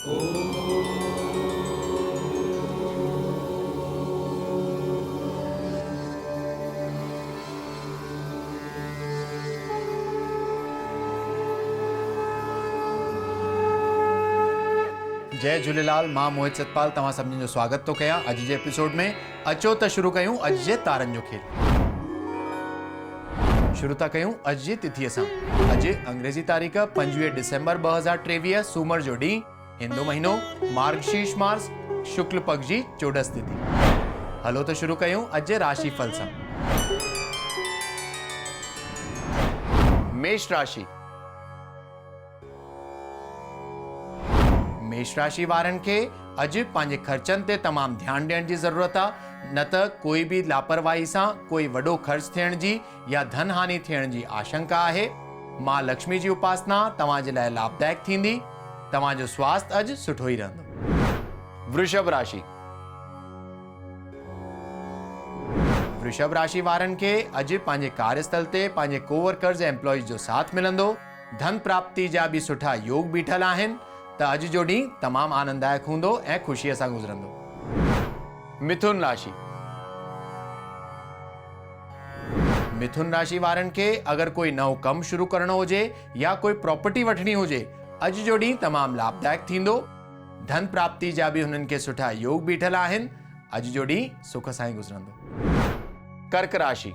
जय झूलेलाल। मां मोहित सतपाल तव्हां सभिनी जो स्वागत तो कयां अॼु जे एपिसोड में। अचो त शुरू कयूं अॼु जे तारनि जो खेल। शुरू था कयूं अॼु जी तिथीअ सां। अॼु अंग्रेज़ी तारीख़ 25 डिसेंबर 2023 सूमर जो ॾींहुं, हिंदू महीनो मार्गशीर्ष मास, शुक्ल पक्ष जी चोॾस तिथि। हलो त शुरू कयूं अॼु जे राशि फल सां। मेष राशि। मेष राशि वारनि खे अॼु पंहिंजे ख़र्चनि ते तमामु ध्यानु ॾियण जी ज़रूरत आहे, न त कोई बि लापरवाही सां कोई वॾो ख़र्च थियण जी या धन हानि थियण जी आशंका आहे। मां लक्ष्मी जी उपासना तव्हां जे लाइ लाभदायक थींदी। तव्हांजो स्वास्थ्य अॼु सुठो ई रहंदो। वृषभ राशि। वृषभ राशि वारनि खे अॼु पंहिंजे कार्यस्थल ते पंहिंजे कोवर्कर्स ऐं एम्प्लॉइज़ जो साथ मिलंदो। धन प्राप्ति जा बि सुठा योग बीठल आहिनि, त अॼु जो ॾींहुं तमामु आनंददायक हूंदो ऐं ख़ुशीअ सां गुज़रंदो। मिथुन राशि। मिथुन राशि वारनि खे अगरि कोई नओं कमु शुरू करणो हुजे या कोई प्रॉपर्टी वठणी हुजे, अॼु जो ॾींहुं तमामु लाभदायक थींदो। धन प्राप्ति जा बि हुननि खे सुठा योग बीठल आहिनि। अॼु जो ॾींहुं सुख सां ई गुज़रंदो। कर्क राशि।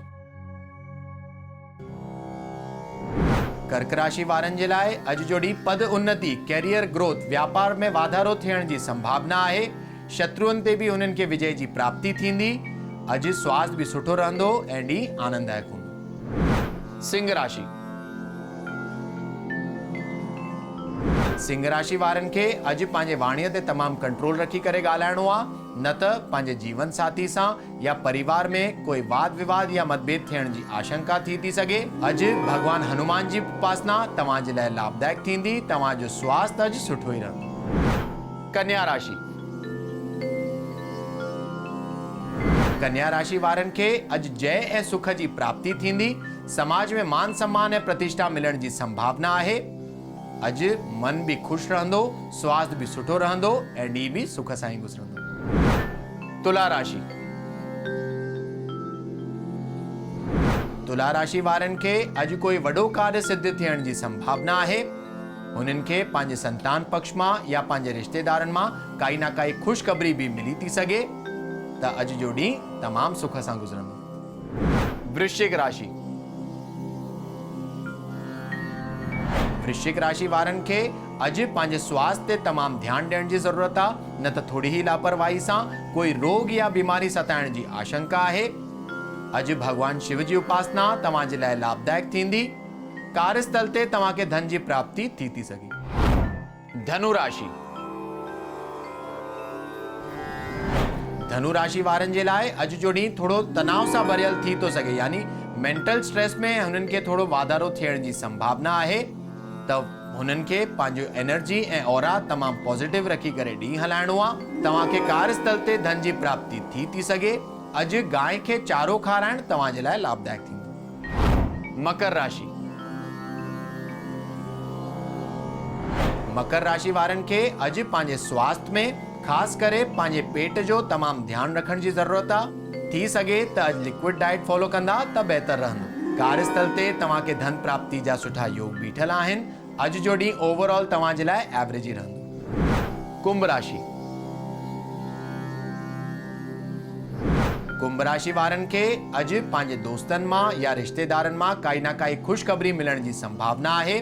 कर्क राशि वारनि जे लाइ अॼु जो ॾींहुं पद उन्नति, कैरियर ग्रोथ, व्यापार में वाधारो थियण जी संभावना आहे। शत्रुअनि ते बि हुननि खे विजय जी प्राप्ति थींदी। अॼु स्वास्थ्य बि सुठो रहंदो ऐं ॾींहुं आनंददायक हूंदो। सिंह राशि। सिंह राशि वारनि खे अॼु पंहिंजे वाणीअ ते तमामु कंट्रोल रखी करे ॻाल्हाइणो आहे, न त पंहिंजे जीवन साथी सां या परिवार में कोई वाद विवाद या मतभेद थियण जी आशंका थी सघे। अॼु भगवान हनुमान जी उपासना तव्हां जे लाइ लाभदायक थींदी। तव्हांजो स्वास्थ्य अॼु सुठो ई रहंदो। कन्या राशि। कन्या राशि वारनि खे अॼु जय ऐं सुख जी प्राप्ति थींदी। समाज में मान सम्मान ऐं प्रतिष्ठा मिलण जी संभावना आहे। अॼु मन बि खुश रहंदो, स्वास्थ्य बि सुठो रहंदो ऐं ॾींहुं बि सुख सां ई गुज़रंदो। तुला राशि। तुला राशि वारनि खे अॼु कोई वॾो कार्य सिद्ध थियण जी संभावना आहे। हुननि खे पंहिंजे संतान पक्ष मां या पंहिंजे रिश्तेदारनि मां काई न काई ख़ुशख़बरी बि मिली थी सघे, त अॼु जो ॾींहुं तमामु सुख सां गुज़रंदो। वृश्चिक राशि। वृश्चिक राशि वारनि खे अॼु पंहिंजे स्वास्थ्य ते तमामु ध्यानु ॾियण जी ज़रूरत आहे, न त थोरी ई लापरवाही सां कोई रोग या बीमारी सताइण जी आशंका आहे। अॼु भगवान शिव जी उपासना तव्हां जे लाइ लाभदायक थींदी। कार्यस्थल ते तव्हांखे धन जी प्राप्ति थी सघे। धनु राशि। धनु राशि वारनि जे लाइ अॼु जो ॾींहुं थोरो तनाव सां भरियल थी थो सघे, यानी मेंटल स्ट्रेस में हुननि खे थोरो वाधारो थियण जी संभावना आहे। त हुननि खे पंहिंजो एनर्जी ऐं ऑरा तमामु पॉजिटिव रखी करे ॾींहुं हलाइणो आहे। तव्हांखे कार्यस्थल ते धन जी प्राप्ति थी सघे। अॼु गांइ खे चारो खाराइण तव्हां जे लाइ लाभदायक थींदो। मकर राशि। मकर राशि वारनि खे अॼु पंहिंजे स्वास्थ्य में ख़ासि करे पंहिंजे पेट जो तमामु ध्यानु रखण जी ज़रूरत आहे। थी सघे त अॼु लिक्विड डाइट फॉलो कंदा त बहितर रहंदो। कार्यस्थल ते तव्हांखे धन प्राप्ति जा सुठा योग बीठल आहिनि। अॼु जो ॾींहुं ओवरऑल तव्हां जे लाइ एवरेज ई रहंदो। कुंभ राशि। कुंभ राशि वारनि खे अॼु पंहिंजे दोस्तनि मां या रिश्तेदारनि मां काई न काई ख़ुशख़बरी मिलण जी संभावना आहे।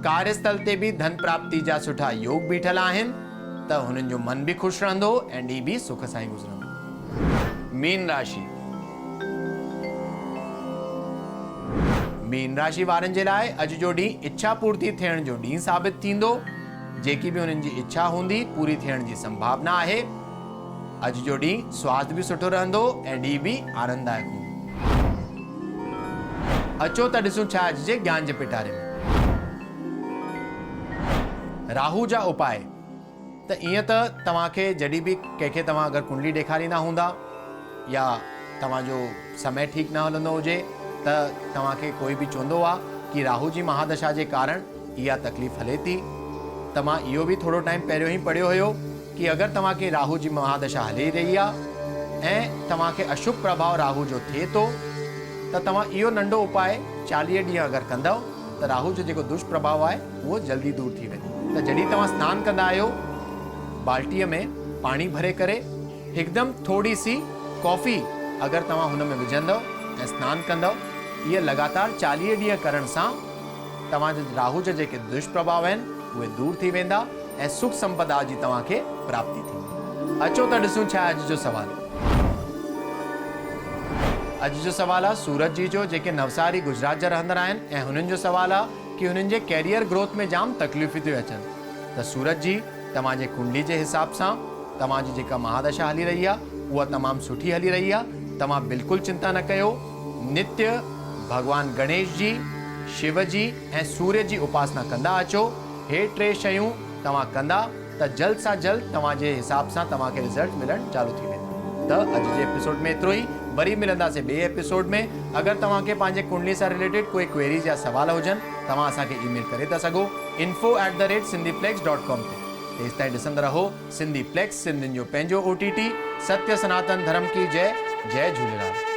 कार्यस्थल ते बि धन प्राप्ति जा सुठा योग बीठल आहिनि, त हुननि जो मन बि खुश रहंदो ऐं ॾींहुं बि सुख सां ई गुज़रंदो। मीन राशि। मीन राशि वारनि जे लाइ अॼु जो ॾींहुं इच्छा पूर्ति थियण जो ॾींहुं साबित थींदो। जेकी बि हुननि जी इच्छा हूंदी पूरी थियण जी संभावना आहे। अॼु जो ॾींहुं स्वास्थ्य बि सुठो रहंदो ऐं ॾींहुं बि आनंददायक हूंदो। अचो त ॾिसूं छा अॼु जे ज्ञान जे पिटारे में। राहु जा उपाय। त ईअं त तव्हांखे जॾहिं बि कंहिंखे तव्हां अगरि कुंडली ॾेखारींदा हूंदा या तव्हांजो समय ठीकु न हलंदो हुजे, त तव्हांखे कोई बि चवंदो आहे कि राहु जी महादशा जे कारण इहा तकलीफ़ हले थी, त तव्हां इहो बि थोरो टाइम पहिरियों ई पढ़ियो हुयो कि अगरि तव्हांखे राहु जी महादशा हली रही आहे ऐं तव्हांखे अशुभ प्रभाव राहु जो थिए थो त तव्हां इहो नंढो उपाय 40 ॾींहं अगरि कंदव त राहु जो जेको दुष्प्रभाव आहे उहो जल्दी दूर थी वेंदो। त जॾहिं तव्हां सनानु कंदा आहियो बाल्टीअ में पाणी भरे करे हिकदमि थोरी सी कॉफ़ी अगरि तव्हां हुन में विझंदव ऐं सनानु कंदव, इहे लगातार 40 ॾींहं करण सां तव्हांजे राहु जा जेके दुष्प्रभाव आहिनि उहे दूर थी वेंदा ऐं सुख संपदा जी तव्हांखे प्राप्ति थींदी। अचो त ॾिसूं छा आहे अॼु जो सुवाल। अॼु जो सुवाल आहे सूरज जी जो, जेके नवसारी गुजरात जा रहंदड़ आहिनि ऐं हुननि जो सुवाल आहे कि हुननि जे कैरियर ग्रोथ में जाम तकलीफ़ूं थियूं अचनि। त सूरज जी, तव्हांजे कुंडली जे हिसाब सां तव्हांजी जेका महादशा हली रही आहे उहा तमामु सुठी हली रही आहे। तव्हां बिल्कुलु चिंता न कयो। नित्य भॻवान गणेश जी, शिव जी ऐं सूर्य जी उपासना कंदा अचो। हे 3 शयूं तव्हां कंदा त जल्द सां जल्द तव्हांजे हिसाब सां तव्हांखे रिज़ल्ट मिलणु चालू थी वेंदो। त अॼु जे एपिसोड में एतिरो ई। वरी मिलंदासीं ॿिए एपिसोड में। अगरि तव्हांखे पंहिंजे कुंडली सां रिलेटेड कोई क्वेरीज या सवाल हुजनि तव्हां असांखे ईमेल करे था सघो info@sindhiplex.com ते। तेसिताईं ॾिसंदा रहो सिंधी प्लेक्स, सिंधियुनि जो पंहिंजो OTT। सत्य सनातन धर्म की जय। जय झूलेलाल।